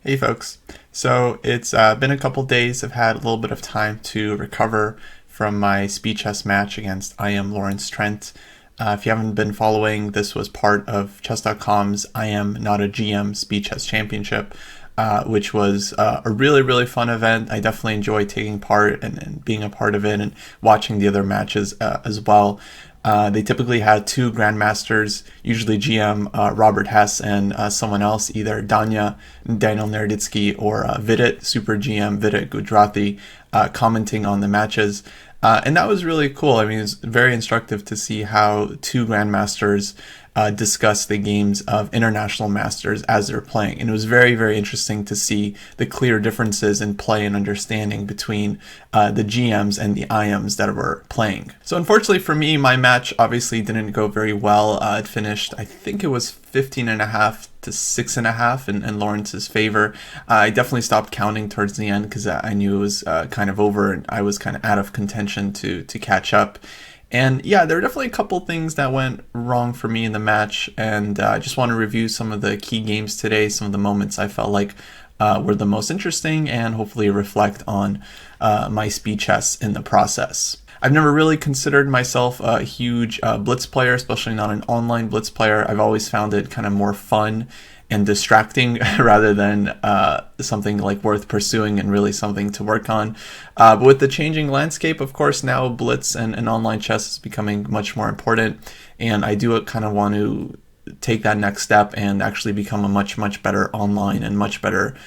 Hey folks. So it's been a couple days. I've had a little bit of time to recover from my speed chess match against IM Lawrence Trent. If you haven't been following, this was part of chess.com's I Am Not a GM Speed Chess Championship, which was a really fun event. I definitely enjoyed taking part and being a part of it and watching the other matches as well. They typically had two grandmasters, usually GM Robert Hess and someone else, either Daniel Nerditsky, or Vidit, Super GM Vidit Gujarati, commenting on the matches. And that was really cool. I mean, it's very instructive to see how two grandmasters discuss the games of international masters as they're playing. And it was very interesting to see the clear differences in play and understanding between the GMs and the IMs that were playing. So unfortunately for me, my match obviously didn't go very well. It finished, I think it was 15.5 to 6.5 in Lawrence's favor. I definitely stopped counting towards the end because I knew it was kind of over and I was kind of out of contention to catch up. And yeah, there were definitely a couple things that went wrong for me in the match, and I just want to review some of the key games today, some of the moments I felt like were the most interesting, and hopefully reflect on my speed chess in the process. I've never really considered myself a huge blitz player, especially not an online blitz player. I've always found it kind of more fun and distracting rather than something like worth pursuing and really something to work on. But with the changing landscape, of course, now blitz and online chess is becoming much more important. And I do kind of want to take that next step and actually become a much better online and much better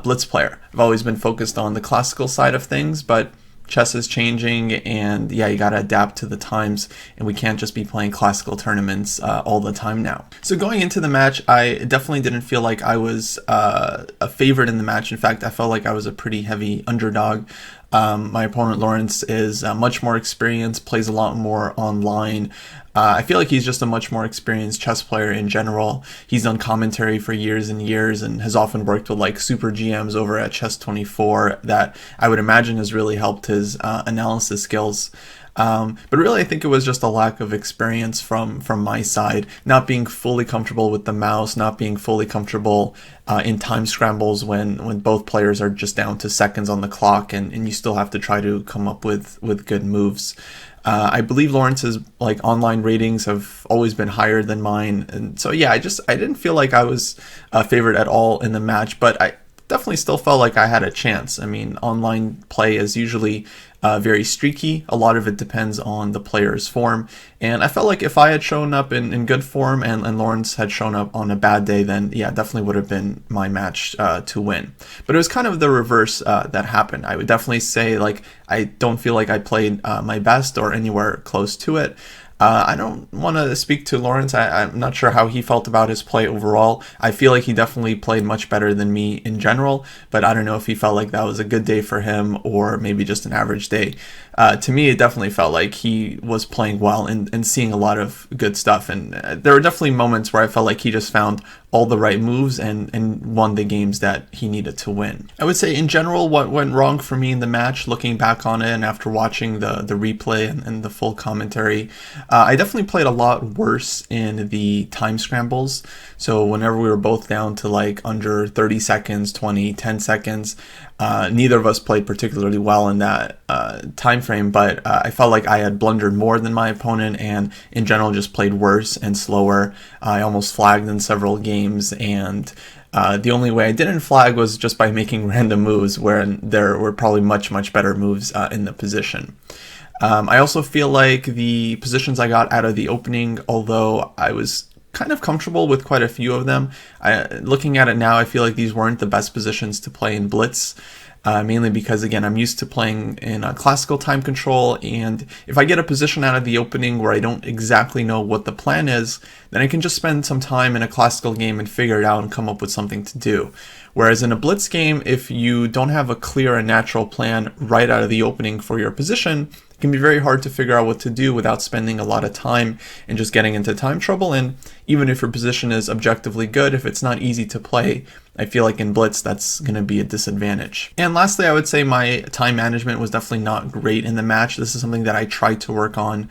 blitz player. I've always been focused on the classical side of things, but chess is changing, and yeah, you gotta adapt to the times, and we can't just be playing classical tournaments all the time now. So going into the match, I definitely didn't feel like I was a favorite in the match. In fact, I felt like I was a pretty heavy underdog. My opponent Lawrence is much more experienced, plays a lot more online. I feel like he's just a much more experienced chess player in general. He's done commentary for years and years and has often worked with like super GMs over at Chess24 that I would imagine has really helped his analysis skills. But really, I think it was just a lack of experience from my side, not being fully comfortable with the mouse, not being fully comfortable in time scrambles when both players are just down to seconds on the clock and you still have to try to come up with good moves. I believe Lawrence's like online ratings have always been higher than mine, and so yeah, I didn't feel like I was a favorite at all in the match, but I definitely still felt like I had a chance. I mean, online play is usually very streaky. A lot of it depends on the player's form. And I felt like if I had shown up in good form and Lawrence had shown up on a bad day, then yeah, definitely would have been my match to win. But it was kind of the reverse that happened. I would definitely say like I don't feel like I played my best or anywhere close to it. I don't want to speak to Lawrence. I'm not sure how he felt about his play overall. I feel like he definitely played much better than me in general, but I don't know if he felt like that was a good day for him or maybe just an average day. To me, it definitely felt like he was playing well and seeing a lot of good stuff. And there were definitely moments where I felt like he just found all the right moves and won the games that he needed to win. I would say in general, what went wrong for me in the match, looking back on it and after watching the replay and the full commentary, I definitely played a lot worse in the time scrambles. So whenever we were both down to like under 30 seconds, 20, 10 seconds, neither of us played particularly well in that time frame, but I felt like I had blundered more than my opponent and in general just played worse and slower. I almost flagged in several games, and the only way I didn't flag was just by making random moves where there were probably much better moves in the position. I also feel like the positions I got out of the opening, although I was kind of comfortable with quite a few of them, looking at it now, I feel like these weren't the best positions to play in blitz. Mainly because, again, I'm used to playing in a classical time control, and if I get a position out of the opening where I don't exactly know what the plan is, then I can just spend some time in a classical game and figure it out and come up with something to do. Whereas in a blitz game, if you don't have a clear and natural plan right out of the opening for your position, it can be very hard to figure out what to do without spending a lot of time and just getting into time trouble. And even if your position is objectively good, if it's not easy to play, I feel like in blitz, that's going to be a disadvantage. And lastly, I would say my time management was definitely not great in the match. This is something that I tried to work on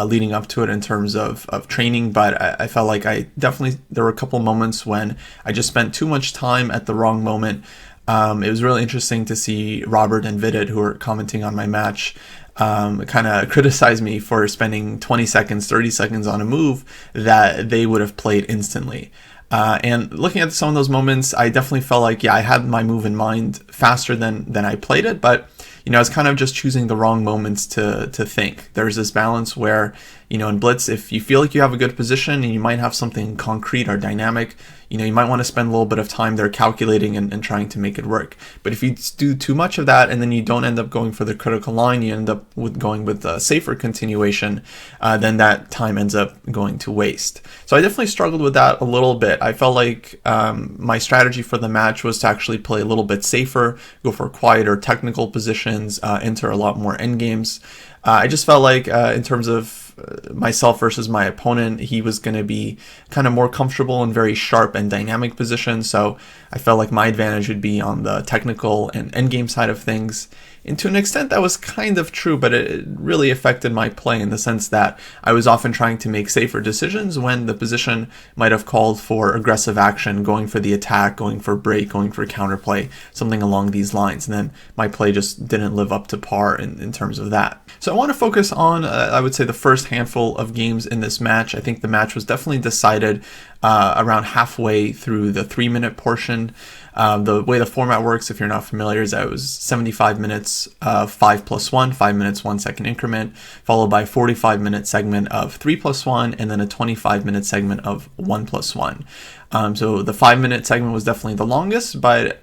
leading up to it in terms of training, but I felt like there were a couple moments when I just spent too much time at the wrong moment. It was really interesting to see Robert and Vidit, who were commenting on my match, kind of criticize me for spending 20 seconds, 30 seconds on a move that they would have played instantly. And looking at some of those moments, I definitely felt like, yeah, I had my move in mind faster than I played it, but I was kind of just choosing the wrong moments to think. There's this balance where, in blitz, if you feel like you have a good position and you might have something concrete or dynamic, you might want to spend a little bit of time there calculating and trying to make it work. But if you do too much of that and then you don't end up going for the critical line, you end up going with a safer continuation, then that time ends up going to waste. So I definitely struggled with that a little bit. I felt like my strategy for the match was to actually play a little bit safer, go for quieter technical positions, enter a lot more endgames. I just felt like in terms of myself versus my opponent, he was going to be kind of more comfortable in very sharp and dynamic positions. So I felt like my advantage would be on the technical and endgame side of things. And to an extent, that was kind of true, but it really affected my play in the sense that I was often trying to make safer decisions when the position might have called for aggressive action, going for the attack, going for break, going for counterplay, something along these lines. And then my play just didn't live up to par in terms of that. So I want to focus on, I would say, the first handful of games in this match. I think the match was definitely decided around halfway through the 3-minute portion. The way the format works, if you're not familiar, is that it was 75 minutes of 5+1, 5 minutes, 1 second increment, followed by a 45-minute segment of 3+1, and then a 25-minute segment of 1+1. So the 5-minute segment was definitely the longest, but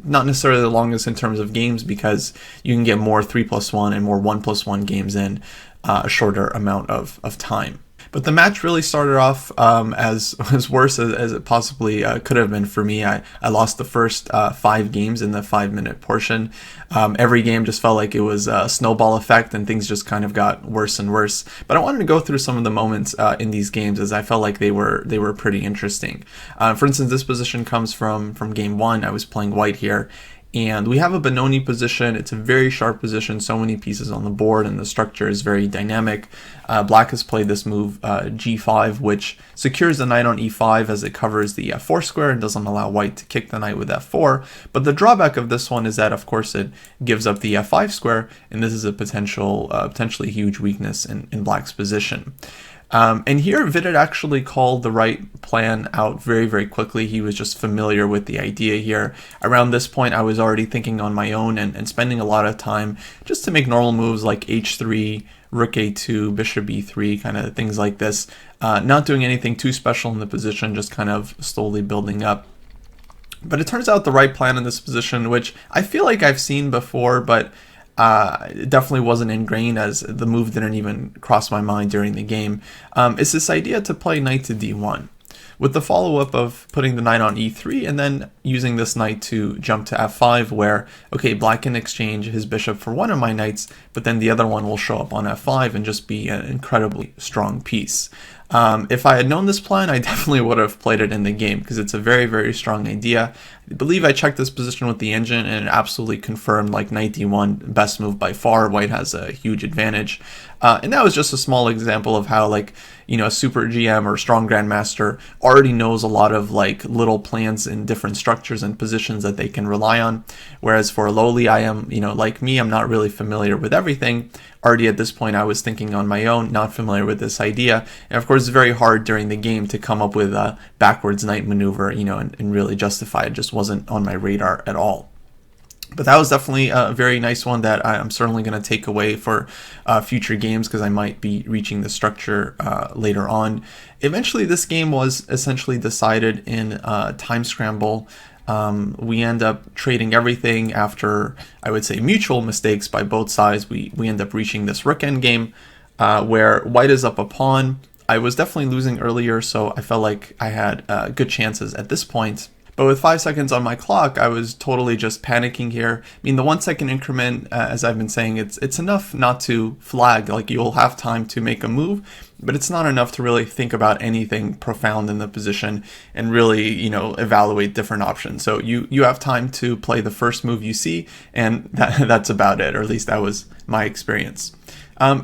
not necessarily the longest in terms of games, because you can get more 3+1 and more 1+1 games in a shorter amount of time. But the match really started off as worse as it possibly could have been for me. I lost the first 5 games in the 5-minute portion. Every game just felt like it was a snowball effect, and things just kind of got worse and worse. But I wanted to go through some of the moments in these games, as I felt like they were pretty interesting. For instance, this position comes from game 1. I was playing white here, and we have a Benoni position. It's a very sharp position, so many pieces on the board, and the structure is very dynamic. Black has played this move g5, which secures the knight on e5 as it covers the f4 square and doesn't allow white to kick the knight with f4. But the drawback of this one is that, of course, it gives up the f5 square, and this is a potentially huge weakness in Black's position. And here, Vidit actually called the right plan out very, very quickly. He was just familiar with the idea here. Around this point, I was already thinking on my own and spending a lot of time just to make normal moves like h3, rook a2, bishop e3, kind of things like this. Not doing anything too special in the position, just kind of slowly building up. But it turns out the right plan in this position, which I feel like I've seen before, but it definitely wasn't ingrained, as the move didn't even cross my mind during the game, is this idea to play knight to d1, with the follow-up of putting the knight on e3 and then using this knight to jump to f5, where, okay, Black can exchange his bishop for one of my knights, but then the other one will show up on f5 and just be an incredibly strong piece. If I had known this plan, I definitely would have played it in the game, because it's a very, very strong idea. I believe I checked this position with the engine, and it absolutely confirmed, like, knight d1, best move by far. White has a huge advantage. And that was just a small example of how, like, a super GM or strong grandmaster already knows a lot of, like, little plans in different structures and positions that they can rely on. Whereas for a lowly IM, like me, I'm not really familiar with everything. Already at this point, I was thinking on my own, not familiar with this idea. And of course, it's very hard during the game to come up with a backwards knight maneuver, and really justify it. It just wasn't on my radar at all. But that was definitely a very nice one that I'm certainly going to take away for future games, because I might be reaching the structure later on. Eventually, this game was essentially decided in time scramble. We end up trading everything after, I would say, mutual mistakes by both sides. We end up reaching this rook endgame where white is up a pawn. I was definitely losing earlier, so I felt like I had good chances at this point. But with 5 seconds on my clock, I was totally just panicking here. I mean, the 1 second increment, as I've been saying, it's enough not to flag. Like, you'll have time to make a move, but it's not enough to really think about anything profound in the position and really, evaluate different options. So you have time to play the first move you see, and that's about it, or at least that was my experience.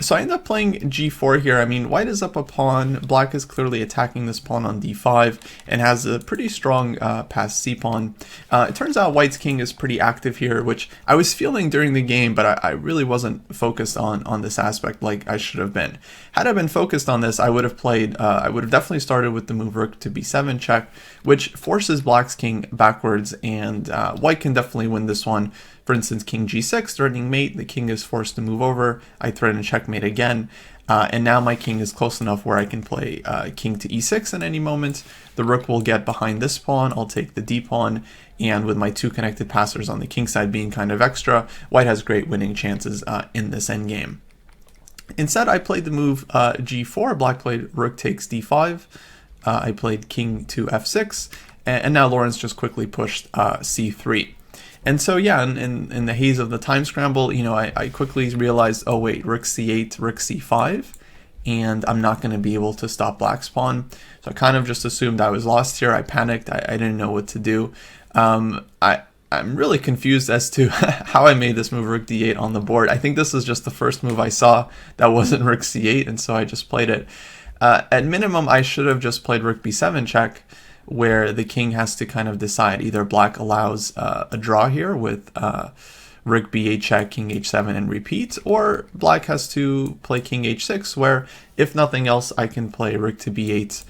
So I end up playing g4 here. I mean, white is up a pawn. Black is clearly attacking this pawn on d5 and has a pretty strong past c-pawn. It turns out white's king is pretty active here, which I was feeling during the game, but I really wasn't focused on this aspect like I should have been. Had I been focused on this, I would have definitely started with the move rook to b7 check, which forces black's king backwards, and white can definitely win this one. For instance, king g6, threatening mate, the king is forced to move over, I threaten checkmate again, and now my king is close enough where I can play king to e6 at any moment. The rook will get behind this pawn, I'll take the d pawn, and with my two connected passers on the king side being kind of extra, white has great winning chances in this endgame. Instead, I played the move g4, black played rook takes d5, I played king to f6, and now Lawrence just quickly pushed c3. And so, yeah, in the haze of the time scramble, I quickly realized, oh wait, rook c8, rook c5, and I'm not going to be able to stop black's pawn. So I kind of just assumed I was lost here. I panicked. I didn't know what to do. I'm really confused as to how I made this move rook d8 on the board. I think this is just the first move I saw that wasn't rook c8, and so I just played it. At minimum, I should have just played rook b7 check, where the king has to kind of decide. Either black allows a draw here with rook b8 check, king h7 and repeat, or black has to play king h6, where if nothing else I can play rook to b8,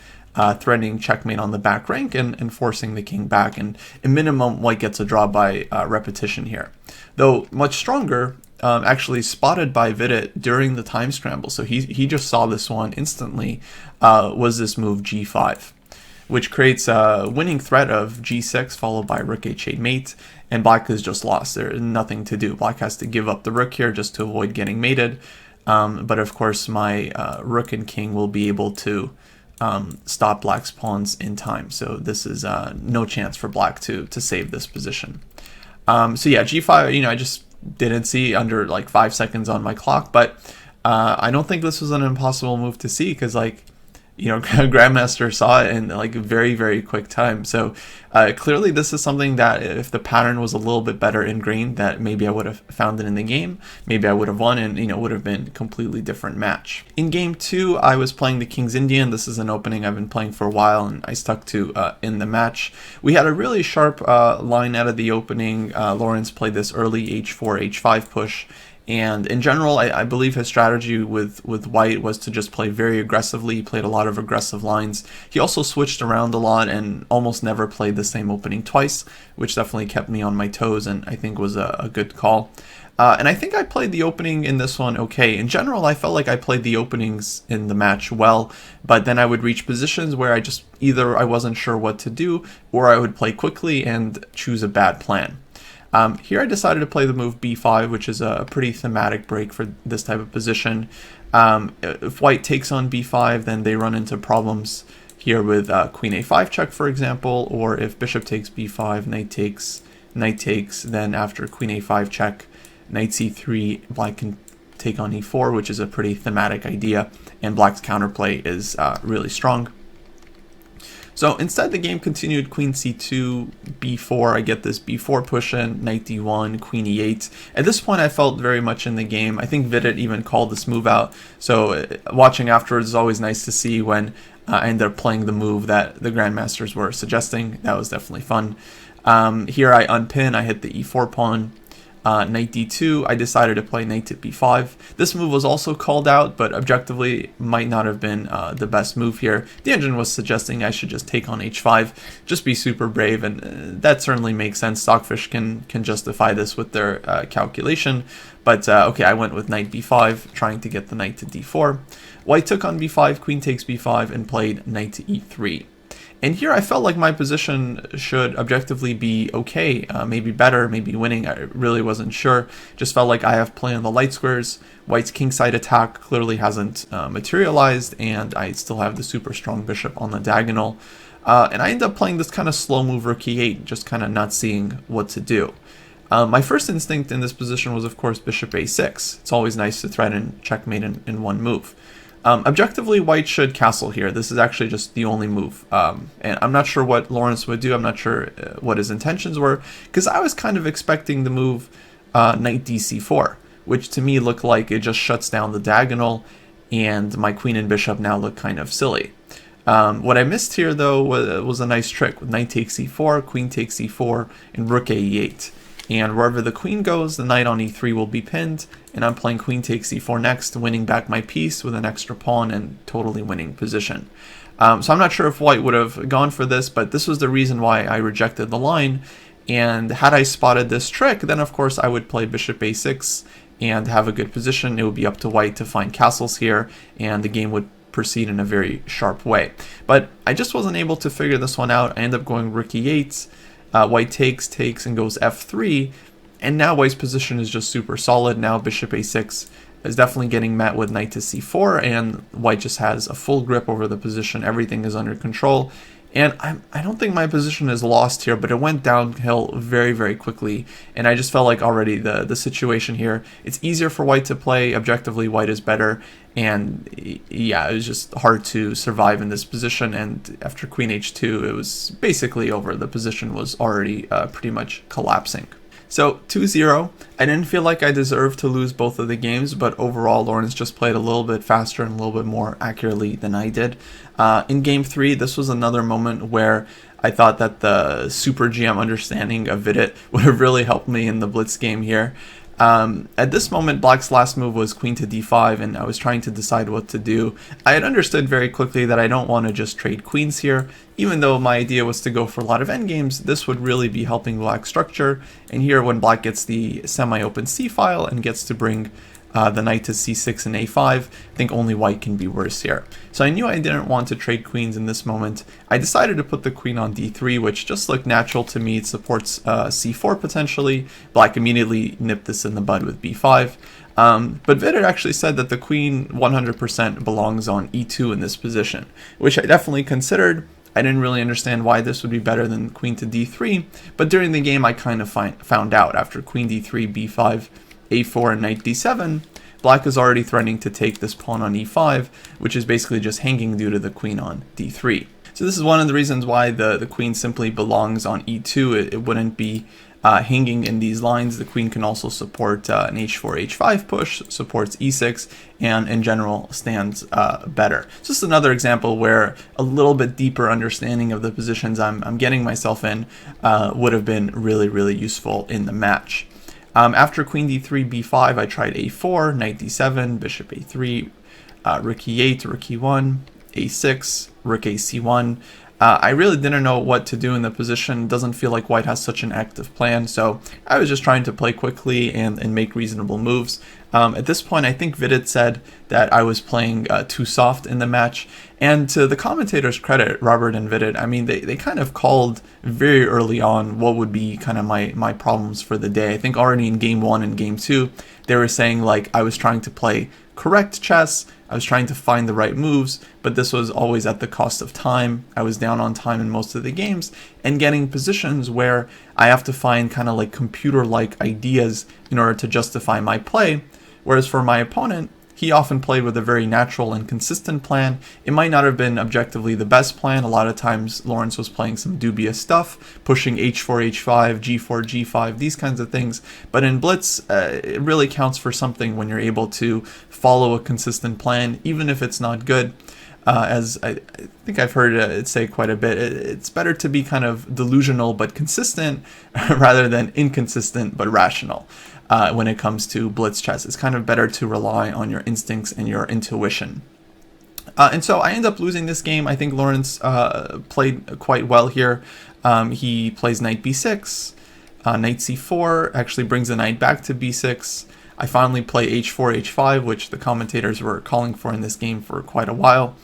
threatening checkmate on the back rank and forcing the king back, and at minimum white gets a draw by repetition here. Though much stronger, actually spotted by Vidit during the time scramble, so he just saw this one instantly, was this move g5. Which creates a winning threat of g6 followed by rook h8 mate, and black is just lost. There's nothing to do. Black has to give up the rook here just to avoid getting mated, but of course my rook and king will be able to stop black's pawns in time, so this is no chance for black to save this position. So yeah, g5, I just didn't see under like 5 seconds on my clock, but I don't think this was an impossible move to see, because Grandmaster saw it in like a very, very quick time. So clearly this is something that if the pattern was a little bit better ingrained, that maybe I would have found it in the game. Maybe I would have won, and would have been a completely different match. In game 2, I was playing the King's Indian. This is an opening I've been playing for a while, and I stuck to in the match. We had a really sharp line out of the opening. Lawrence played this early h4, h5 push. And in general, I believe his strategy with white was to just play very aggressively. He played a lot of aggressive lines. He also switched around a lot and almost never played the same opening twice, which definitely kept me on my toes and I think was a good call. And I think I played the opening in this one okay. In general, I felt like I played the openings in the match well, but then I would reach positions where either I wasn't sure what to do, or I would play quickly and choose a bad plan. Here I decided to play the move b5, which is a pretty thematic break for this type of position. If white takes on b5, then they run into problems here with queen a5 check, for example, or if bishop takes b5, knight takes, then after queen a5 check, knight c3, black can take on e4, which is a pretty thematic idea, and black's counterplay is really strong. So instead, the game continued queen c2, b4. I get this b4 push in, knight d1, queen e8. At this point, I felt very much in the game. I think Vidit even called this move out. So watching afterwards is always nice to see when I ended up playing the move that the grandmasters were suggesting. That was definitely fun. Here I unpin, I hit the e4 pawn. Knight d2, I decided to play knight to b5. This move was also called out, but objectively might not have been the best move here. The engine was suggesting I should just take on h5, just be super brave, and that certainly makes sense. Stockfish can justify this with their calculation, but okay, I went with knight b5, trying to get the knight to d4. White took on b5, queen takes b5, and played knight to e3. And here I felt like my position should objectively be okay, maybe better, maybe winning. I really wasn't sure. Just felt like I have play on the light squares. White's kingside attack clearly hasn't materialized, and I still have the super strong bishop on the diagonal. And I end up playing this kind of slow move rook e8, just kind of not seeing what to do. My first instinct in this position was, of course, bishop a6. It's always nice to threaten checkmate in one move. Objectively, white should castle here. This is actually just the only move. And I'm not sure what Lawrence would do. I'm not sure what his intentions were, because I was kind of expecting the move knight dc4, which to me looked like it just shuts down the diagonal, and my queen and bishop now look kind of silly. What I missed here, though, was a nice trick with knight takes e4, queen takes e4, and rook e8. And wherever the queen goes, the knight on e3 will be pinned, and I'm playing queen takes e4 next, winning back my piece with an extra pawn and totally winning position. So I'm not sure if white would have gone for this, but this was the reason why I rejected the line. And had I spotted this trick, then of course I would play bishop a6 and have a good position. It would be up to white to find castles here, and the game would proceed in a very sharp way. But I just wasn't able to figure this one out. I end up going rook e8. White takes, and goes f3, and now white's position is just super solid. Now bishop a6 is definitely getting met with knight to c4, and white just has a full grip over the position. Everything is under control, and I don't think my position is lost here, but it went downhill very, very quickly, and I just felt like already the situation here, it's easier for white to play. Objectively, white is better, and yeah, it was just hard to survive in this position, and after queen h2, it was basically over. The position was already pretty much collapsing. So 2-0, I didn't feel like I deserved to lose both of the games, but overall Lawrence just played a little bit faster and a little bit more accurately than I did. In game 3, this was another moment where I thought that the super GM understanding of Vidit would have really helped me in the blitz game here. At this moment, black's last move was queen to d5, and I was trying to decide what to do. I had understood very quickly that I don't want to just trade queens here. Even though my idea was to go for a lot of endgames, this would really be helping black's structure. And here, when black gets the semi-open c-file and gets to bring the knight to c6 and a5, I think only white can be worse here. So I knew I didn't want to trade queens in this moment. I decided to put the queen on d3, which just looked natural to me. It supports c4 potentially. Black immediately nipped this in the bud with b5. But Vidit actually said that the queen 100% belongs on e2 in this position, which I definitely considered. I didn't really understand why this would be better than queen to d3, but during the game I kind of found out. After queen d3, b5, a4, and knight d7, black is already threatening to take this pawn on e5, which is basically just hanging due to the queen on d3. So this is one of the reasons why the queen simply belongs on e2. It wouldn't be hanging in these lines. The queen can also support an h4, h5 push, supports e6, and in general stands better. So this is another example where a little bit deeper understanding of the positions I'm getting myself in would have been really, really useful in the match. After queen d3, b5, I tried a4, knight d7, bishop a3, rook e8, rook e1, a6, rook ac1. I really didn't know what to do in the position. It doesn't feel like white has such an active plan, so I was just trying to play quickly and make reasonable moves. At this point, I think Vidit said that I was playing too soft in the match, and to the commentators' credit, Robert and Vidit, I mean, they kind of called very early on what would be kind of my problems for the day. I think already in game 1 and game 2, they were saying like I was trying to play correct chess, I was trying to find the right moves, but this was always at the cost of time. I was down on time in most of the games, and getting positions where I have to find kind of like computer-like ideas in order to justify my play, whereas for my opponent, he often played with a very natural and consistent plan. It might not have been objectively the best plan. A lot of times Lawrence was playing some dubious stuff, pushing h4, h5, g4, g5, these kinds of things. But in blitz, it really counts for something when you're able to follow a consistent plan, even if it's not good. As I think I've heard it say quite a bit, it's better to be kind of delusional but consistent rather than inconsistent but rational. When it comes to blitz chess, it's kind of better to rely on your instincts and your intuition. And so I end up losing this game. I think Lawrence played quite well here. He plays knight b6, knight c4, actually brings the knight back to b6. I finally play h4, h5, which the commentators were calling for in this game for quite a while.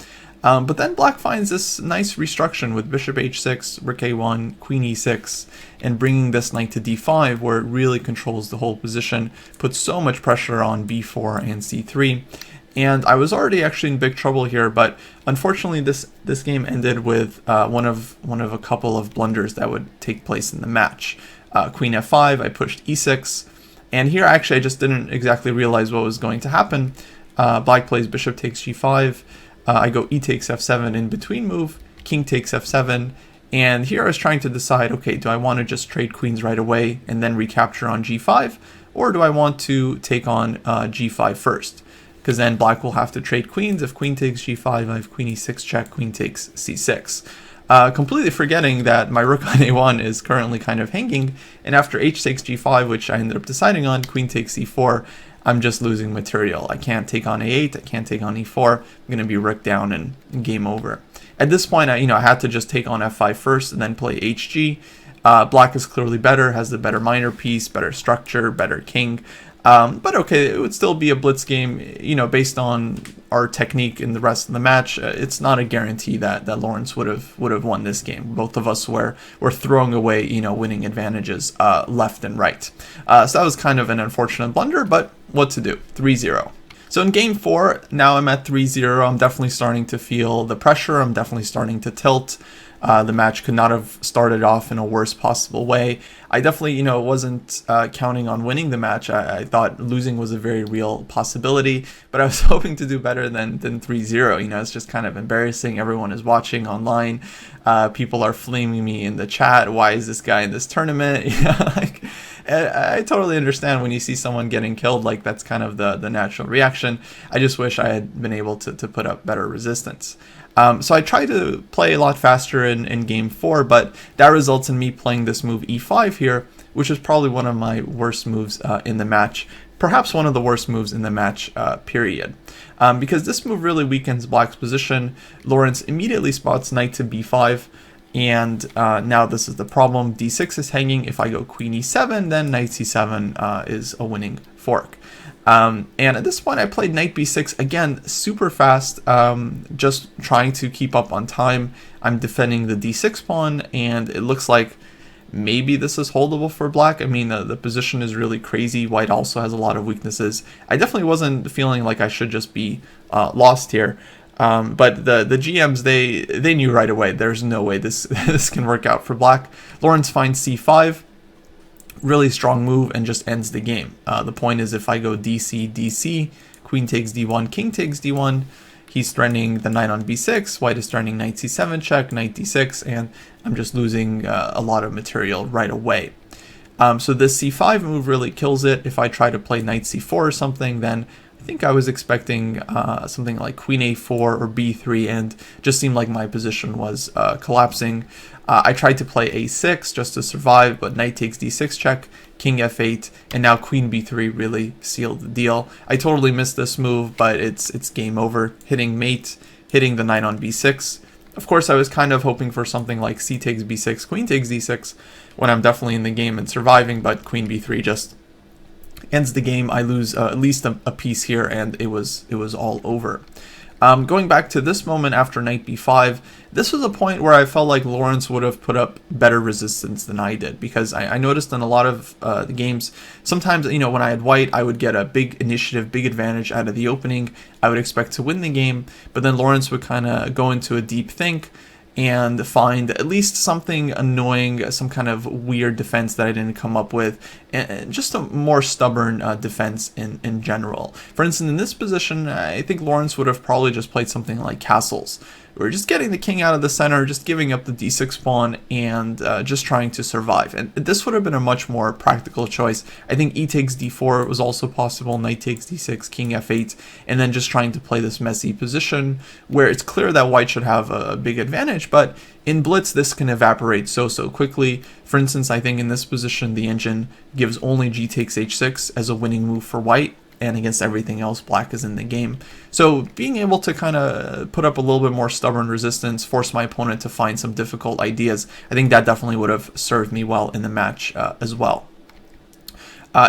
But then black finds this nice restruction with bishop h6, rook a1, queen e6, and bringing this knight to d5, where it really controls the whole position, puts so much pressure on b4 and c3. And I was already actually in big trouble here, but unfortunately this game ended with one of a couple of blunders that would take place in the match. Queen f5, I pushed e6, and here actually I just didn't exactly realize what was going to happen. Black plays bishop takes g5, I go e takes f7 in between move, king takes f7, and here I was trying to decide, okay, do I want to just trade queens right away and then recapture on g5, or do I want to take on g5 first? Because then black will have to trade queens. If queen takes g5, I have queen e6 check, queen takes c6. Completely forgetting that my rook on a1 is currently kind of hanging, and after h takes g5, which I ended up deciding on, queen takes e4, I'm just losing material. I can't take on a8, I can't take on e4, I'm going to be rook down and game over. At this point, I had to just take on f5 first and then play hg. Black is clearly better, has the better minor piece, better structure, better king. But okay, it would still be a blitz game, based on our technique in the rest of the match. It's not a guarantee that Lawrence would have won this game. Both of us were throwing away, winning advantages left and right. So that was kind of an unfortunate blunder, but what to do? 3-0. So in game 4, now I'm at 3-0. I'm definitely starting to feel the pressure. I'm definitely starting to tilt. The match could not have started off in a worse possible way. I definitely, wasn't counting on winning the match. I thought losing was a very real possibility, but I was hoping to do better than 3-0. It's just kind of embarrassing. Everyone is watching online. People are flaming me in the chat. Why is this guy in this tournament? I totally understand when you see someone getting killed, that's kind of the natural reaction. I just wish I had been able to put up better resistance. So I tried to play a lot faster in game 4, but that results in me playing this move e5 here, which is probably one of my worst moves in the match. Perhaps one of the worst moves in the match, period. Because this move really weakens black's position. Lawrence immediately spots knight to b5. And now this is the problem. d6 is hanging. If I go queen e7, then knight c7 is a winning fork. And at this point I played knight b6, again, super fast, just trying to keep up on time. I'm defending the d6 pawn, and it looks like maybe this is holdable for black. I mean, the position is really crazy. White also has a lot of weaknesses. I definitely wasn't feeling like I should just be lost here. But the GMs, they knew right away, there's no way this can work out for black. Lawrence finds c5, really strong move, and just ends the game. The point is, if I go dc, dc, queen takes d1, king takes d1, he's threatening the knight on b6, white is threatening knight c7 check, knight d6, and I'm just losing a lot of material right away. So this c5 move really kills it. If I try to play knight c4 or something, then I think I was expecting something like queen a4 or b3, and just seemed like my position was collapsing. I tried to play a6 just to survive, but knight takes d6 check, king f8, and now queen b3 really sealed the deal. I totally missed this move, but it's game over. Hitting mate, hitting the knight on b6. Of course, I was kind of hoping for something like c takes b6, queen takes d6, when I'm definitely in the game and surviving, but queen b3 just ends the game. I lose at least a piece here, and it was all over. Going back to this moment after knight b5, this was a point where I felt like Lawrence would have put up better resistance than I did, because I noticed in a lot of the games, sometimes, when I had white, I would get a big initiative, big advantage out of the opening. I would expect to win the game, but then Lawrence would kind of go into a deep think and find at least something annoying, some kind of weird defense that I didn't come up with, and just a more stubborn defense in general. For instance, in this position, I think Lawrence would have probably just played something like castles. We're just getting the king out of the center, just giving up the d6 pawn, and just trying to survive. And this would have been a much more practical choice. I think e takes d4 was also possible, knight takes d6, king f8, and then just trying to play this messy position where it's clear that white should have a big advantage, but in blitz this can evaporate so quickly. For instance, I think in this position the engine gives only g takes h6 as a winning move for white, and against everything else, black is in the game. So being able to kind of put up a little bit more stubborn resistance, force my opponent to find some difficult ideas, I think that definitely would have served me well in the match as well.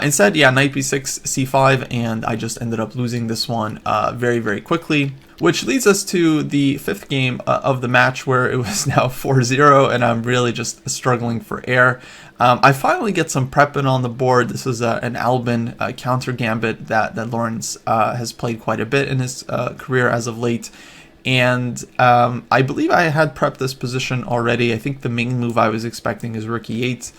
Instead, yeah, knight b6, c5, and I just ended up losing this one very, very quickly. Which leads us to the fifth game of the match, where it was now 4-0, and I'm really just struggling for air. I finally get some prep in on the board. This is an Albin counter gambit that Lawrence has played quite a bit in his career as of late. And I believe I had prepped this position already. I think the main move I was expecting is rook e8.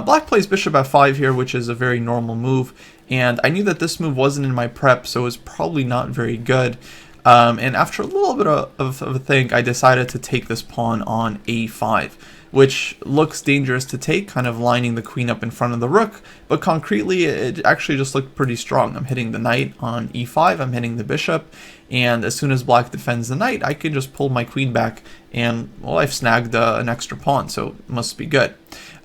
Black plays bishop f5 here, which is a very normal move. And I knew that this move wasn't in my prep, so it was probably not very good. And after a little bit of a think, I decided to take this pawn on a5, which looks dangerous to take, kind of lining the queen up in front of the rook, but concretely it actually just looked pretty strong. I'm hitting the knight on e5, I'm hitting the bishop, and as soon as black defends the knight, I can just pull my queen back, and well, I've snagged an extra pawn, so it must be good.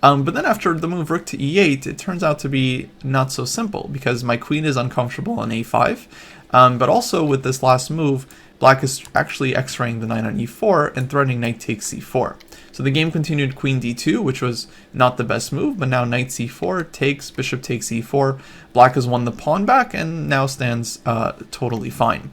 But then after the move rook to e8, it turns out to be not so simple, because my queen is uncomfortable on a5, but also with this last move, black is actually x-raying the knight on e4 and threatening knight takes c4. So the game continued queen d2, which was not the best move, but now knight c4 takes, bishop takes e4. Black has won the pawn back and now stands totally fine.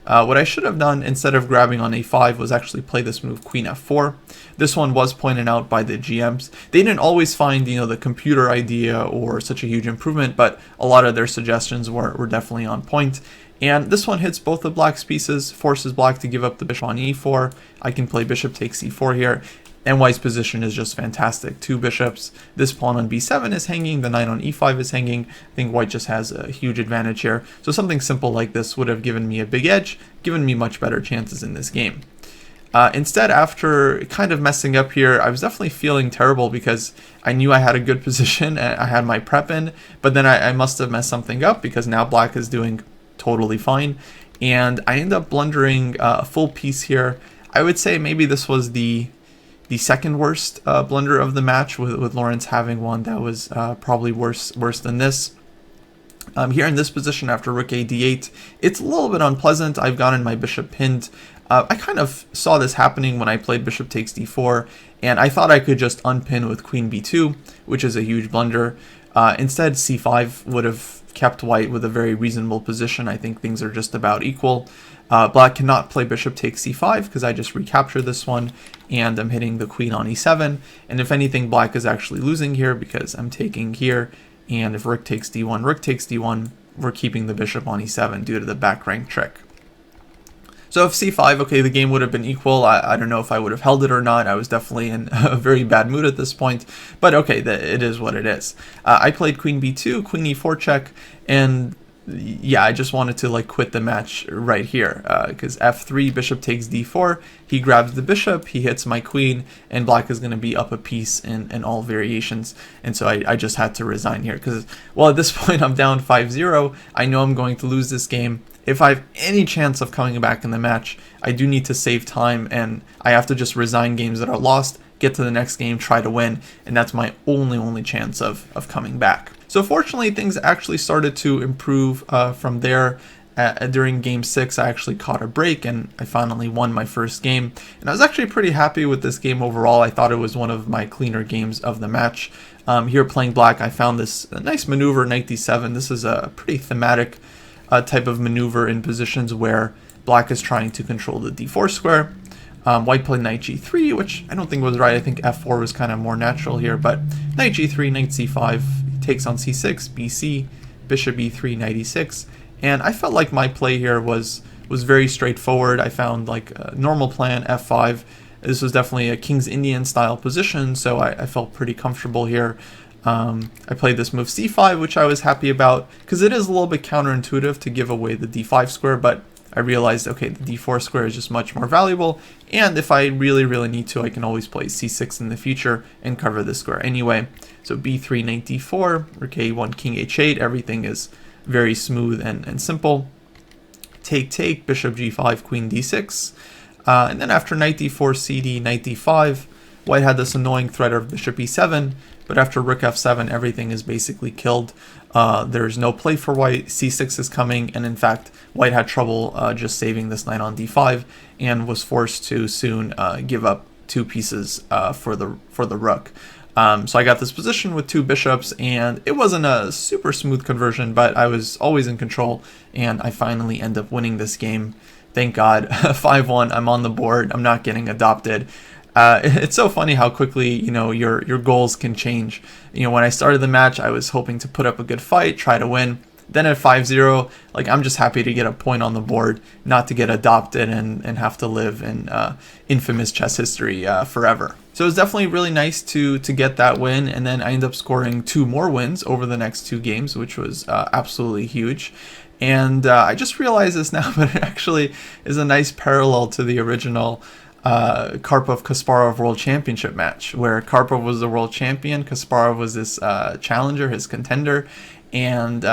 What I should have done instead of grabbing on a5 was actually play this move queen f4. This one was pointed out by the GMs. They didn't always find, the computer idea or such a huge improvement, but a lot of their suggestions were definitely on point. And this one hits both of black's pieces, forces black to give up the bishop on e4. I can play bishop takes e4 here, and white's position is just fantastic. Two bishops, this pawn on b7 is hanging, the knight on e5 is hanging. I think white just has a huge advantage here. So something simple like this would have given me a big edge, given me much better chances in this game. Instead, after kind of messing up here, I was definitely feeling terrible because I knew I had a good position, and I had my prep in, but then I must have messed something up because now black is doing totally fine, and I end up blundering a full piece here. I would say maybe this was the second worst blunder of the match, with Lawrence having one that was probably worse than this. Here in this position after rook a d8, it's a little bit unpleasant. I've gotten my bishop pinned. I kind of saw this happening when I played bishop takes d4, and I thought I could just unpin with queen b2, which is a huge blunder. Instead, c5 would have kept white with a very reasonable position. I think things are just about equal. Black cannot play bishop takes c5 because I just recaptured this one, and I'm hitting the queen on e7. And if anything, black is actually losing here because I'm taking here, and if rook takes d1, we're keeping the bishop on e7 due to the back rank trick. So if c5, okay, the game would have been equal. I don't know if I would have held it or not. I was definitely in a very bad mood at this point. But okay, it is what it is. I played queen b2, queen e4 check, and yeah, I just wanted to quit the match right here. Because f3, bishop takes d4, he grabs the bishop, he hits my queen, and black is going to be up a piece in all variations. And so I just had to resign here. Because, well, at this point I'm down 5-0. I know I'm going to lose this game. If I have any chance of coming back in the match, I do need to save time, and I have to just resign games that are lost, get to the next game, try to win, and that's my only chance of coming back. So fortunately, things actually started to improve from there. During game 6, I actually caught a break, and I finally won my first game. And I was actually pretty happy with this game overall. I thought it was one of my cleaner games of the match. Here playing black, I found this nice maneuver, knight d7. This is a pretty thematic type of maneuver in positions where black is trying to control the d4 square. White played knight g3, which I don't think was right. I think f4 was kind of more natural here, but knight g3, knight c5, takes on c6, bc, bishop e3, knight e6, and I felt like my play here was very straightforward. I found a normal plan, f5. This was definitely a King's Indian style position, so I felt pretty comfortable here. I played this move c5, which I was happy about, because it is a little bit counterintuitive to give away the d5 square, but I realized, okay, the d4 square is just much more valuable, and if I really need to, I can always play c6 in the future and cover this square anyway. So b3, knight d4, rook a1, king h8, everything is very smooth and simple. Take, bishop g5, queen d6, and then after knight d4, cd, knight d5, white had this annoying threat of bishop e7, but after rook f7, everything is basically killed. There's no play for white, c6 is coming, and in fact, white had trouble just saving this knight on d5, and was forced to soon give up two pieces for the rook. So I got this position with 2 bishops, and it wasn't a super smooth conversion, but I was always in control, and I finally end up winning this game. Thank God. 5-1, I'm on the board, I'm not getting adopted. It's so funny how quickly, your goals can change. When I started the match, I was hoping to put up a good fight, try to win. Then at 5-0, I'm just happy to get a point on the board, not to get adopted and have to live in infamous chess history forever. So it was definitely really nice to get that win, and then I ended up scoring 2 more wins over the next 2 games, which was absolutely huge. And I just realized this now, but it actually is a nice parallel to the original Karpov-Kasparov World Championship match, where Karpov was the world champion, Kasparov was this challenger, his contender. And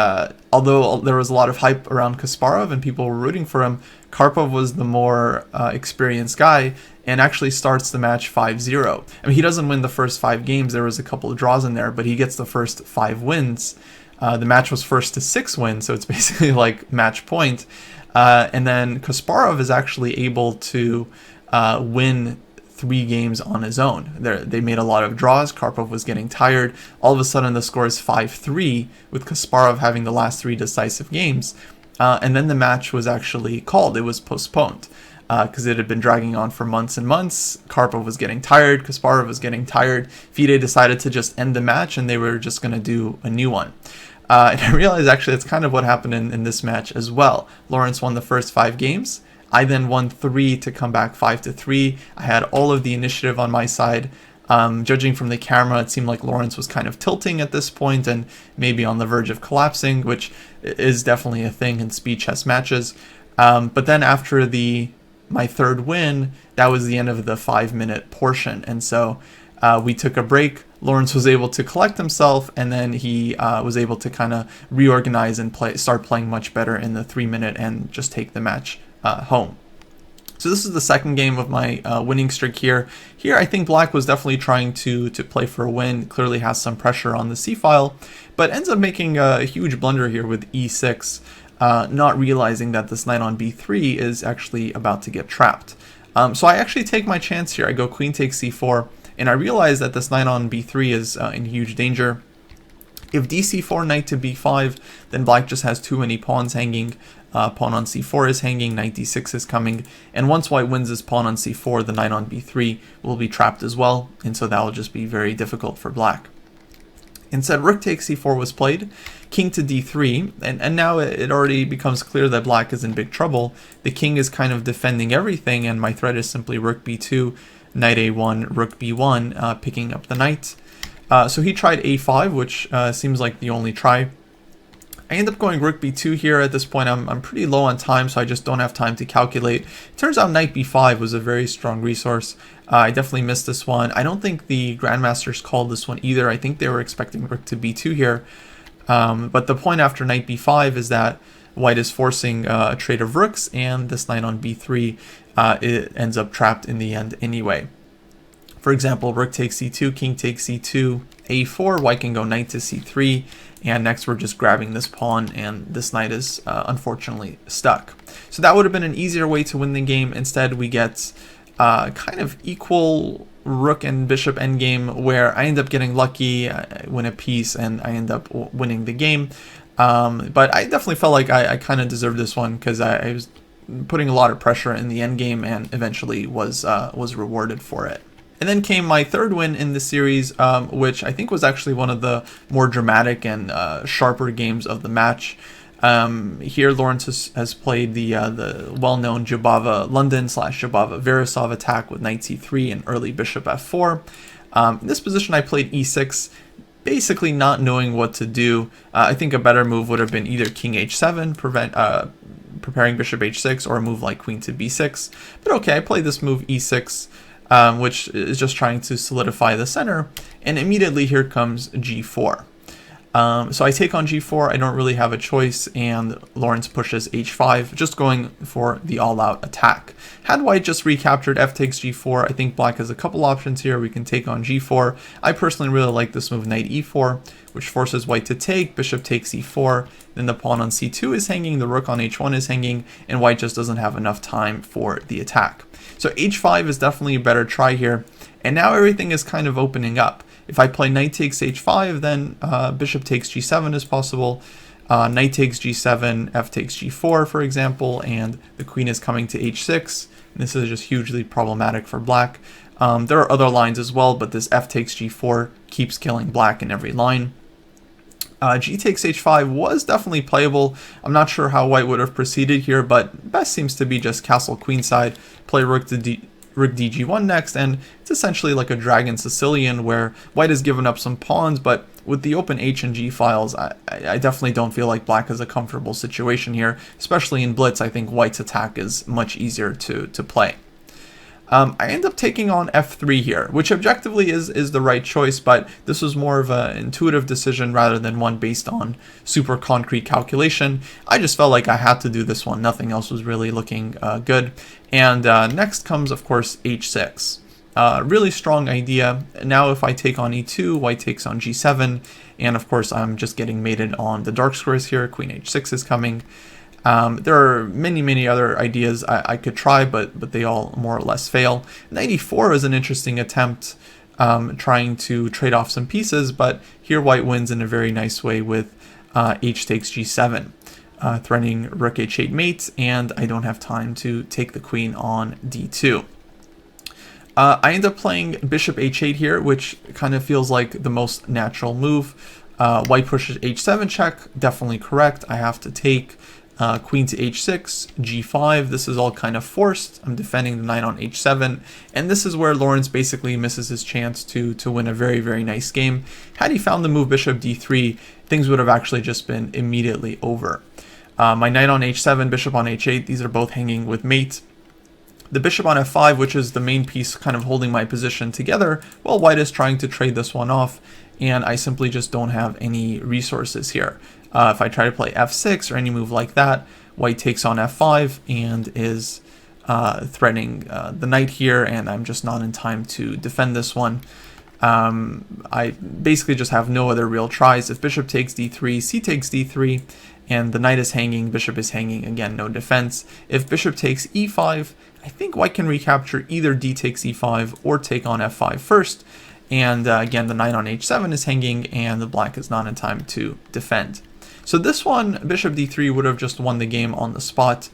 although there was a lot of hype around Kasparov and people were rooting for him, Karpov was the more experienced guy and actually starts the match 5-0. I mean, he doesn't win the first 5 games. There was a couple of draws in there, but he gets the first 5 wins. The match was first to 6 wins, so it's basically like match point. And then Kasparov is actually able to win 3 games on his own. They made a lot of draws. Karpov was getting tired. All of a sudden, the score is 5-3, with Kasparov having the last 3 decisive games. And then the match was actually called. It was postponed because it had been dragging on for months and months. Karpov was getting tired. Kasparov was getting tired. FIDE decided to just end the match, and they were just going to do a new one. And I realized actually that's kind of what happened in this match as well. Lawrence won the first 5 games. I then won 3 to come back 5-3. I had all of the initiative on my side. Judging from the camera, it seemed like Lawrence was kind of tilting at this point and maybe on the verge of collapsing, which is definitely a thing in speed chess matches. But then after my 3rd win, that was the end of the 5-minute portion. And so we took a break. Lawrence was able to collect himself, and then he was able to kind of reorganize and start playing much better in the 3-minute and just take the match home. So this is the 2nd game of my winning streak here. Here I think Black was definitely trying to play for a win, clearly has some pressure on the c-file, but ends up making a huge blunder here with e6, not realizing that this knight on b3 is actually about to get trapped. So I actually take my chance here. I go queen takes c4, and I realize that this knight on b3 is in huge danger. If dc4, knight to b5, then Black just has too many pawns hanging. Pawn on c4 is hanging, knight d6 is coming, and once white wins his pawn on c4, the knight on b3 will be trapped as well, and so that will just be very difficult for Black. Instead, rook takes c4 was played, king to d3, and now it already becomes clear that Black is in big trouble. The king is kind of defending everything, and my threat is simply rook b2, knight a1, rook b1, picking up the knight. So he tried a5, which seems like the only try. I end up going rook b2 here. At this point, I'm pretty low on time, so I just don't have time to calculate. It turns out knight b5 was a very strong resource. I definitely missed this one. I don't think the grandmasters called this one either. I think they were expecting rook to b2 here. But the point after knight b5 is that white is forcing a trade of rooks, and this knight on b3 it ends up trapped in the end anyway. For example, rook takes c2, king takes c2, a4, white can go knight to c3, and next we're just grabbing this pawn, and this knight is unfortunately stuck. So that would have been an easier way to win the game. Instead, we get kind of equal rook and bishop endgame, where I end up getting lucky, I win a piece, and I end up winning the game. But I definitely felt like I kind of deserved this one, because I was putting a lot of pressure in the endgame, and eventually was rewarded for it. And then came my 3rd win in the series, which I think was actually one of the more dramatic and sharper games of the match. Here, Lawrence has played the well-known Jubava-London/Jubava-Veresov attack with knight c3 and early bishop f4. In this position, I played e6, basically not knowing what to do. I think a better move would have been either king h7, preparing bishop h6, or a move like queen to b6. But okay, I played this move e6. Which is just trying to solidify the center, and immediately here comes g4. So I take on g4, I don't really have a choice, and Lawrence pushes h5, just going for the all-out attack. Had white just recaptured f takes g4, I think Black has a couple options here. We can take on g4. I personally really like this move, knight e4, which forces white to take, bishop takes e4, then the pawn on c2 is hanging, the rook on h1 is hanging, and white just doesn't have enough time for the attack. So h5 is definitely a better try here, and now everything is kind of opening up. If I play knight takes h5, then bishop takes g7 is possible. Knight takes g7, f takes g4, for example, and the queen is coming to h6. And this is just hugely problematic for black. There are other lines as well, but this f takes g4 keeps killing black in every line. G takes h5 was definitely playable. I'm not sure how white would have proceeded here, but best seems to be just castle queenside, play rook dg1 next, and it's essentially like a dragon Sicilian where white has given up some pawns, but with the open h and g files, I definitely don't feel like black is a comfortable situation here, especially in blitz. I think white's attack is much easier to play. I end up taking on f3 here, which objectively is the right choice, but this was more of an intuitive decision rather than one based on super concrete calculation. I just felt like I had to do this one. Nothing else was really looking good. And next comes, of course, h6. Really strong idea. Now if I take on e2, white takes on g7, and of course I'm just getting mated on the dark squares here. Queen h6 is coming. There are many other ideas I could try, but they all more or less fail. Knight e4 is an interesting attempt, trying to trade off some pieces, but here white wins in a very nice way with h takes g7, threatening rook h8 mate, and I don't have time to take the queen on d2. I end up playing bishop h8 here, which kind of feels like the most natural move. White pushes h7 check, definitely correct. I have to take queen to h6, g5. This is all kind of forced. I'm defending the knight on h7, and this is where Lawrence basically misses his chance to win a very nice game. Had he found the move bishop d3, things would have actually just been immediately over. My knight on h7, bishop on h8, these are both hanging with mate. The bishop on f5, which is the main piece kind of holding my position together, well, white is trying to trade this one off, and I simply just don't have any resources here. If I try to play f6 or any move like that, white takes on f5 and is threatening the knight here, and I'm just not in time to defend this one. I basically just have no other real tries. If bishop takes d3, c takes d3, and the knight is hanging, bishop is hanging, again, no defense. If bishop takes e5, I think white can recapture either d takes e5 or take on f5 first. And again, the knight on h7 is hanging, and the black is not in time to defend. So this one, bishop d3, would have just won the game on the spot.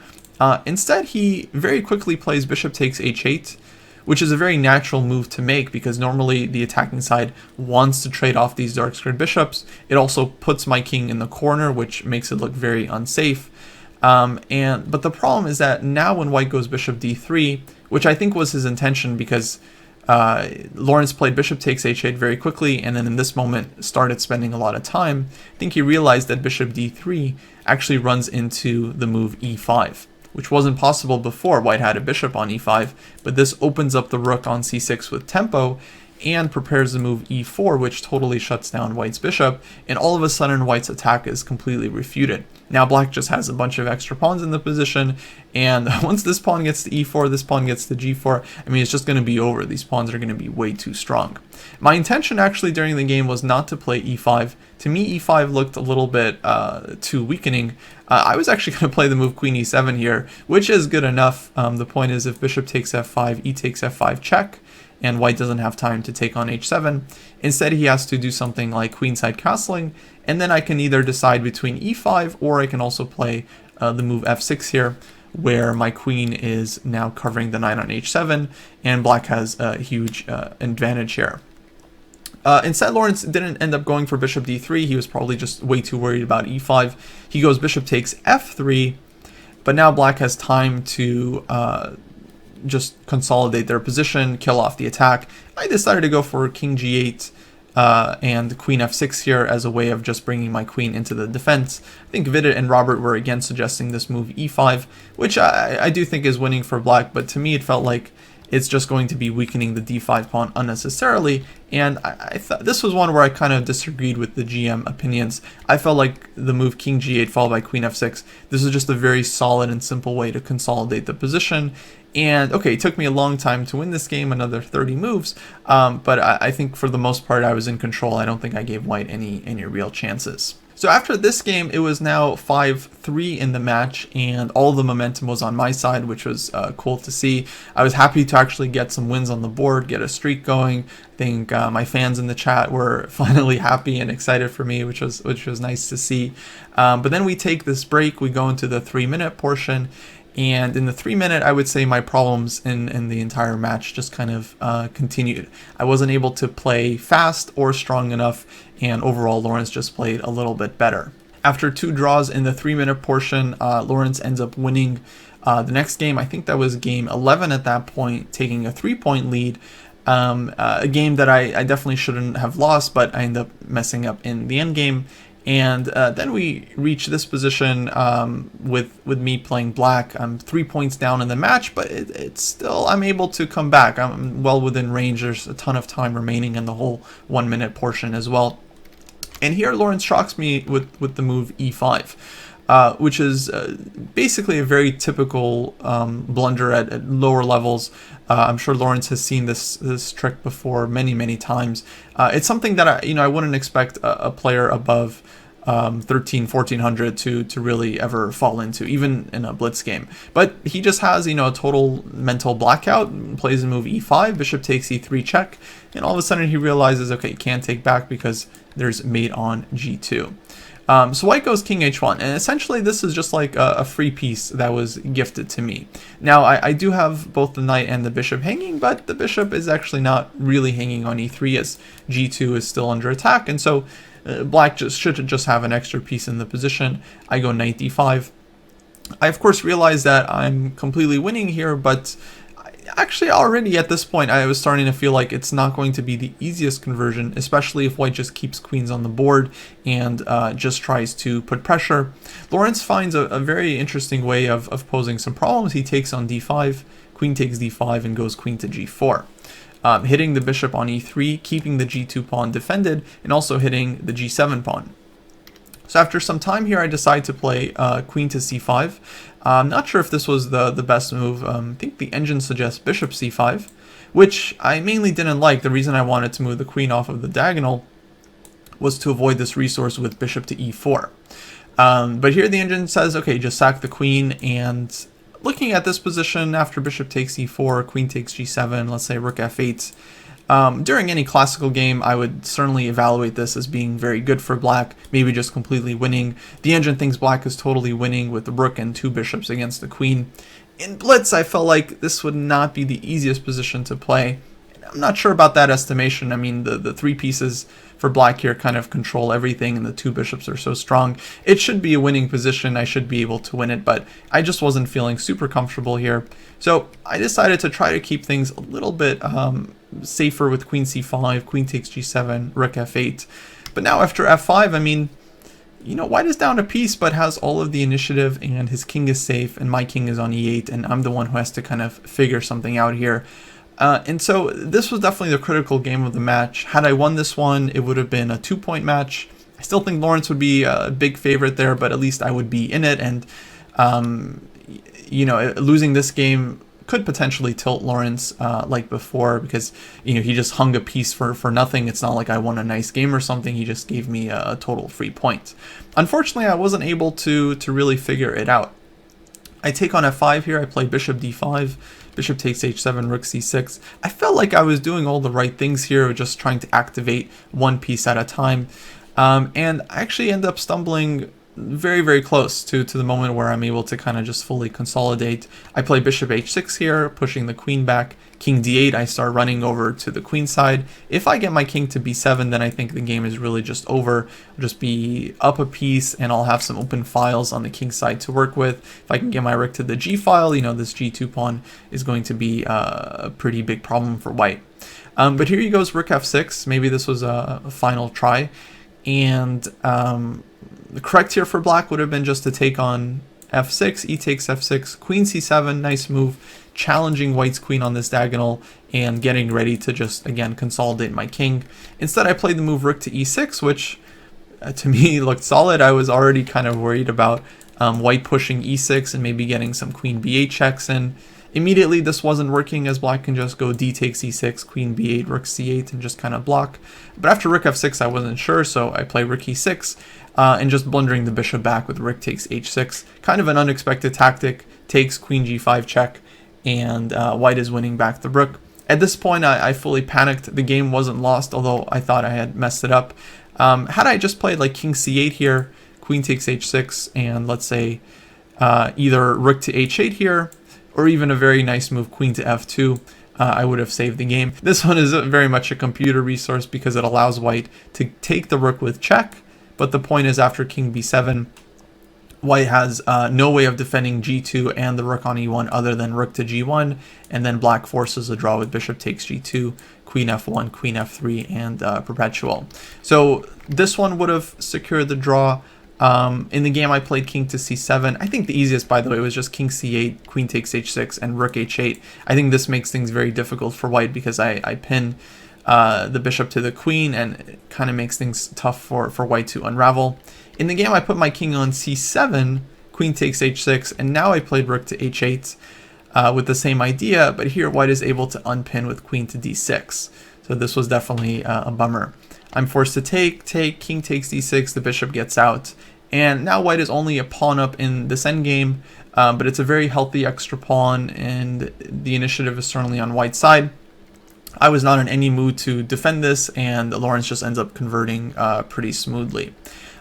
Instead, he very quickly plays bishop takes h8, which is a very natural move to make because normally the attacking side wants to trade off these dark squared bishops. It also puts my king in the corner, which makes it look very unsafe. But the problem is that now when white goes bishop d3, which I think was his intention because Lawrence played bishop takes h8 very quickly, and then in this moment started spending a lot of time. I think he realized that bishop d3 actually runs into the move e5, which wasn't possible before. White had a bishop on e5, but this opens up the rook on c6 with tempo and prepares the move e4, which totally shuts down white's bishop, and all of a sudden white's attack is completely refuted. Now black just has a bunch of extra pawns in the position, and once this pawn gets to e4, this pawn gets to g4, I mean, it's just going to be over. These pawns are going to be way too strong. My intention actually during the game was not to play e5. To me, e5 looked a little bit too weakening. I was actually going to play the move queen e7 here, which is good enough. The point is if bishop takes f5, e takes f5 check, and white doesn't have time to take on h7. Instead, he has to do something like queenside castling, and then I can either decide between e5, or I can also play the move f6 here, where my queen is now covering the knight on h7, and black has a huge advantage here. Instead, Lawrence didn't end up going for bishop d3. He was probably just way too worried about e5. He goes bishop takes f3, but now black has time to just consolidate their position, kill off the attack. I decided to go for king g8 and queen f6 here as a way of just bringing my queen into the defense. I think Vidit and Robert were again suggesting this move e5, which I do think is winning for black, but to me it felt like it's just going to be weakening the d5 pawn unnecessarily, and I thought this was one where I kind of disagreed with the GM opinions. I felt like the move king g8 followed by queen f6, this is just a very solid and simple way to consolidate the position. And okay, it took me a long time to win this game, another 30 moves, but I think for the most part I was in control. I don't think I gave white any real chances. So after this game, it was now 5-3 in the match, and all the momentum was on my side, which was cool to see. I was happy to actually get some wins on the board, get a streak going. I think my fans in the chat were finally happy and excited for me, which was nice to see. But then we take this break, we go into the 3-minute portion, and in the 3-minute, I would say my problems in the entire match just kind of continued. I wasn't able to play fast or strong enough, and overall Lawrence just played a little bit better. After 2 draws in the 3-minute portion, Lawrence ends up winning the next game. I think that was game 11 at that point, taking a 3-point lead. A game that I definitely shouldn't have lost, but I end up messing up in the end game. And then we reach this position with me playing black. I'm 3 points down in the match, but it's still, I'm able to come back. I'm well within range. There's a ton of time remaining in the whole 1-minute portion as well. And here Lawrence shocks me with the move e5, which is basically a very typical blunder at lower levels. I'm sure Lawrence has seen this trick before many times. It's something that I wouldn't expect a player above 1400 to really ever fall into, even in a blitz game. But he just has a total mental blackout, plays a move e5, bishop takes e3 check, and all of a sudden he realizes, okay, he can't take back because there's mate on g2. So white goes king h1, and essentially this is just like a free piece that was gifted to me. Now I do have both the knight and the bishop hanging, but the bishop is actually not really hanging on e3 as g2 is still under attack, and so black should just have an extra piece in the position. I go knight d5. I of course realize that I'm completely winning here, but actually already at this point I was starting to feel like it's not going to be the easiest conversion, especially if white just keeps queens on the board and just tries to put pressure. Lawrence finds a very interesting way of posing some problems. He takes on d5, queen takes d5, and goes queen to g4. Hitting the bishop on e3, keeping the g2 pawn defended, and also hitting the g7 pawn. So after some time here, I decide to play queen to c5. I'm not sure if this was the best move. I think the engine suggests bishop c5, which I mainly didn't like. The reason I wanted to move the queen off of the diagonal was to avoid this resource with bishop to e4. But here the engine says, okay, just sack the queen, and looking at this position after bishop takes e4, queen takes g7, let's say rook f8, during any classical game, I would certainly evaluate this as being very good for black, maybe just completely winning. The engine thinks black is totally winning with the rook and 2 bishops against the queen. In blitz, I felt like this would not be the easiest position to play. I'm not sure about that estimation. I mean, the 3 pieces for black here kind of control everything, and the 2 bishops are so strong. It should be a winning position. I should be able to win it, but I just wasn't feeling super comfortable here. So I decided to try to keep things a little bit safer with queen c5, queen takes g7, rook f8. But now after f5, I mean, white is down a piece but has all of the initiative, and his king is safe, and my king is on e8, and I'm the one who has to kind of figure something out here. And so this was definitely the critical game of the match. Had I won this one, it would have been a 2-point match. I still think Lawrence would be a big favorite there, but at least I would be in it, and losing this game could potentially tilt Lawrence like before, because he just hung a piece for nothing. It's not like I won a nice game or something. He just gave me a total free point. Unfortunately, I wasn't able to really figure it out. I take on f5 here. I play bishop d5, bishop takes h7, rook c6. I felt like I was doing all the right things here, just trying to activate one piece at a time, and I actually end up stumbling very close to the moment where I'm able to kind of just fully consolidate. I play bishop h6 here, pushing the queen back. King d8, I start running over to the queen side. If I get my king to b7, then I think the game is really just over. I'll just be up a piece, and I'll have some open files on the king side to work with. If I can get my rook to the g file, this g2 pawn is going to be a pretty big problem for white. But here he goes rook f6. Maybe this was a final try, and the correct here for black would have been just to take on f6, e takes f6, queen c7, nice move, challenging white's queen on this diagonal and getting ready to just, again, consolidate my king. Instead, I played the move rook to e6, which to me looked solid. I was already kind of worried about white pushing e6 and maybe getting some queen b8 checks in. Immediately, this wasn't working, as black can just go d takes e6, queen b8, rook c8, and just kind of block. But after rook f6, I wasn't sure, so I play rook e6. and just blundering the bishop back with rook takes h6. Kind of an unexpected tactic. Takes queen g5 check, and white is winning back the rook. At this point, I fully panicked. The game wasn't lost, although I thought I had messed it up. Had I just played like king c8 here, queen takes h6, and let's say either rook to h8 here, or even a very nice move, queen to f2, I would have saved the game. This one is very much a computer resource because it allows white to take the rook with check, but the point is after king b7, white has no way of defending g2 and the rook on e1 other than rook to g1, and then black forces a draw with bishop takes g2, queen f1, queen f3, and perpetual. So this one would have secured the draw. In the game I played king to c7. I think the easiest, by the way, was just king c8, queen takes h6, and rook h8. I think this makes things very difficult for white because I pin the bishop to the queen, and it kind of makes things tough for white to unravel. In the game I put my king on c7, queen takes h6, and now I played rook to h8 with the same idea, but here white is able to unpin with queen to d6. So this was definitely a bummer. I'm forced to take, king takes d6, the bishop gets out, and now white is only a pawn up in this endgame, but it's a very healthy extra pawn, and the initiative is certainly on white's side. I was not in any mood to defend this, and Lawrence just ends up converting pretty smoothly.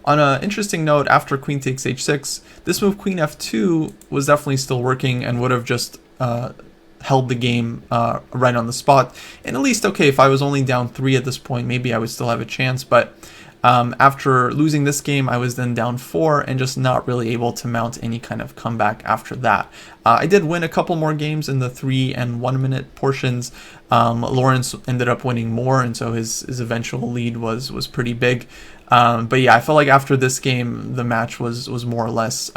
On an interesting note, after queen takes h6, this move queen f2 was definitely still working and would have just held the game right on the spot. And at least, okay, if I was only down 3 at this point, maybe I would still have a chance, but after losing this game, I was then down 4 and just not really able to mount any kind of comeback after that. I did win a couple more games in the 3 and 1 minute portions. Lawrence ended up winning more, and so his eventual lead was pretty big. But yeah, I felt like after this game, the match was more or less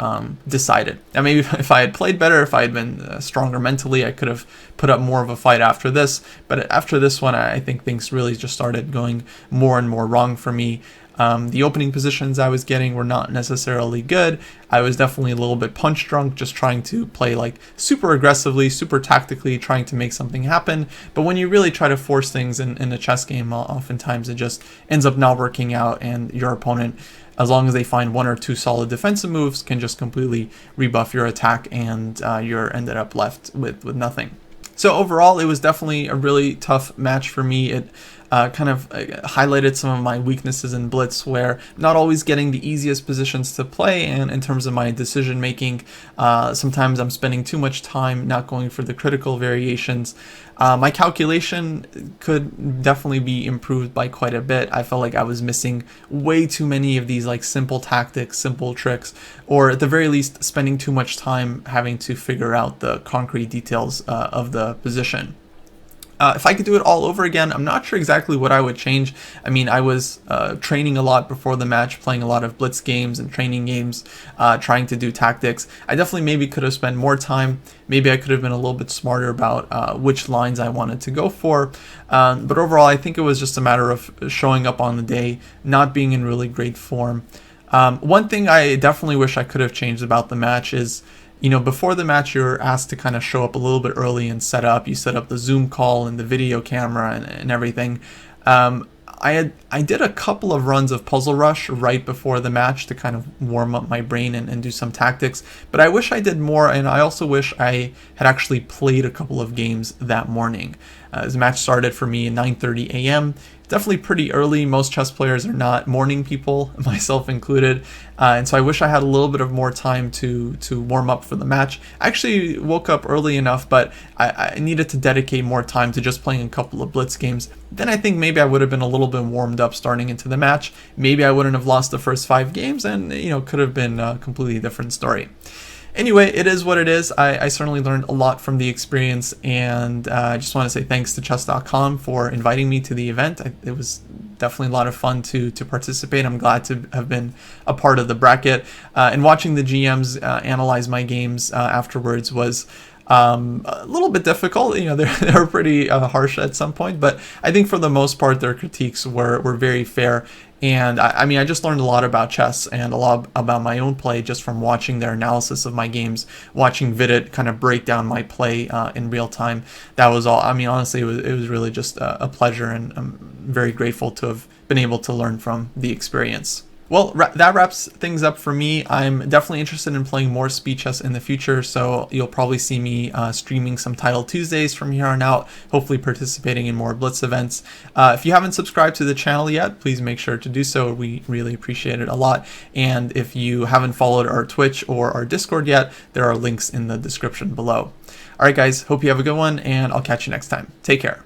decided. Now maybe if I had played better, if I had been stronger mentally, I could have put up more of a fight after this. But after this one, I think things really just started going more and more wrong for me. The opening positions I was getting were not necessarily good. I was definitely a little bit punch drunk, just trying to play like super aggressively, super tactically, trying to make something happen. But when you really try to force things in a chess game, oftentimes it just ends up not working out, and your opponent, as long as they find 1 or 2 solid defensive moves, can just completely rebuff your attack, and you're ended up left with nothing. So overall, it was definitely a really tough match for me. It kind of highlighted some of my weaknesses in blitz, where not always getting the easiest positions to play, and in terms of my decision making, sometimes I'm spending too much time not going for the critical variations. My calculation could definitely be improved by quite a bit. I felt like I was missing way too many of these like simple tactics, simple tricks, or at the very least spending too much time having to figure out the concrete details of the position. If I could do it all over again, I'm not sure exactly what I would change. I mean, I was training a lot before the match, playing a lot of blitz games and training games, trying to do tactics. I definitely maybe could have spent more time. Maybe I could have been a little bit smarter about which lines I wanted to go for. But overall, I think it was just a matter of showing up on the day, not being in really great form. One thing I definitely wish I could have changed about the match is, you know, before the match, you're asked to kind of show up a little bit early and set up. You set up the Zoom call and the video camera and everything. I did a couple of runs of Puzzle Rush right before the match to kind of warm up my brain and do some tactics, but I wish I did more, and I also wish I had actually played a couple of games that morning. The match started for me at 9:30 a.m. Definitely pretty early. Most chess players are not morning people, myself included, and so I wish I had a little bit of more time to warm up for the match. I actually woke up early enough, but I needed to dedicate more time to just playing a couple of blitz games. Then I think maybe I would have been a little bit warmed up starting into the match. Maybe I wouldn't have lost the first 5 games, and could have been a completely different story. Anyway, it is what it is. I certainly learned a lot from the experience, and I just want to say thanks to chess.com for inviting me to the event. It was definitely a lot of fun to participate. I'm glad to have been a part of the bracket, and watching the GMs analyze my games afterwards was a little bit difficult. They were pretty harsh at some point, but I think for the most part their critiques were very fair. And I mean, I just learned a lot about chess and a lot about my own play just from watching their analysis of my games, watching Vidit kind of break down my play in real time. That was all. I mean, honestly, it was really just a pleasure, and I'm very grateful to have been able to learn from the experience. Well, that wraps things up for me. I'm definitely interested in playing more speed chess in the future, so you'll probably see me streaming some Title Tuesdays from here on out, hopefully participating in more Blitz events. If you haven't subscribed to the channel yet, please make sure to do so. We really appreciate it a lot. And if you haven't followed our Twitch or our Discord yet, there are links in the description below. All right, guys, hope you have a good one, and I'll catch you next time. Take care.